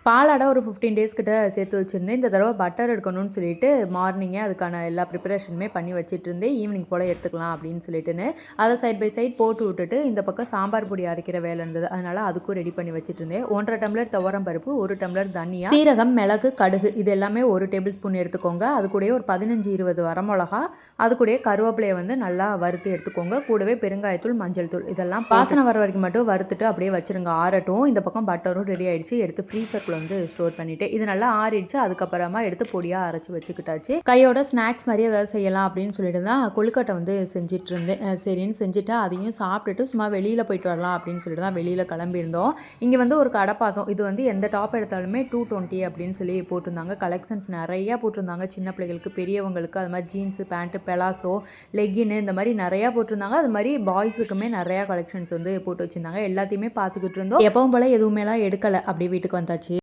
பாலாடை ஒரு 15 டேஸ் கிட்ட சேர்த்து வச்சுருந்தேன். இந்த தடவை பட்டர் எடுக்கணும்னு சொல்லிட்டு மார்னிங்கே அதுக்கான எல்லா ப்ரிப்பரேஷனுமே பண்ணி வச்சுட்டு இருந்தேன். ஈவினிங் போல் எடுத்துக்கலாம் அப்படின்னு சொல்லிட்டுன்னு அதை சைட் பை சைட் போட்டு விட்டுட்டு இந்த பக்கம் சாம்பார் பொடி அரைக்கிற வேலை இருந்தது. அதனால் அதுக்கும் ரெடி பண்ணி வச்சுட்டு இருந்தேன். 1.5 டம்ளர் துவரம் பருப்பு, 1 டம்ளர் தனியா, சீரகம், மிளகு, கடுகு இது எல்லாமே 1 டேபிள் ஸ்பூன் எடுத்துக்கோங்க. அது கூடயே ஒரு 15-20 வரமிளகா, அது கூடயே கருவேப்பிலையை வந்து நல்லா வறுத்து எடுத்துக்கோங்க. கூடவே பெருங்காயத்தூள், மஞ்சள் தூள் இதெல்லாம் வாசனை வர வரைக்கும் மட்டும் வறுத்துட்டு அப்படியே வச்சுருங்க ஆறட்டும். இந்த பக்கம் பட்டரும் ரெடி ஆகிடுச்சு. எடுத்து ஃப்ரீசருக்குள்ள வந்து ஸ்டோர் பண்ணிட்டு இது நல்லா ஆறிடுச்சு. அதுக்கப்புறமா எடுத்து பொடியாக அரைச்சி வச்சுக்கிட்டாச்சு. கையோட ஸ்நாக்ஸ் மாதிரி ஏதாவது செய்யலாம் அப்படின்னு சொல்லிட்டு தான் கொழுக்கட்டை வந்து செஞ்சுட்டு இருந்தேன். சரின்னு செஞ்சுட்டு அதையும் சாப்பிட்டுட்டு சும்மா வெளியில் போயிட்டு வரலாம் அப்படின்னு சொல்லிட்டு தான் வெளியில் கிளம்பியிருந்தோம். இங்கே வந்து ஒரு கடை பார்த்தோம். இது வந்து எந்த டாப் எடுத்தாலுமே 220 அப்படின்னு சொல்லி போட்டிருந்தாங்க. கலெக்ஷன்ஸ் நிறையா போட்டிருந்தாங்க. சின்ன பிள்ளைகளுக்கு, பெரியவங்களுக்கு, அது மாதிரி ஜீன்ஸு, பேண்ட்டு, பெலாசோ, லெக்கின்னு இந்த மாதிரி நிறையா போட்டிருந்தாங்க. அது மாதிரி பாய்ஸுக்குமே நிறையா கலெக்ஷன்ஸ் வந்து போட்டு வச்சுருந்தாங்க. எல்லாத்தையுமே பார்த்துக்கிட்டு இருந்தோம். எப்பவும் போல் எதுவுமேலாம் எடுக்கலை. அப்படியே வீட்டுக்கு வந்தாச்சு.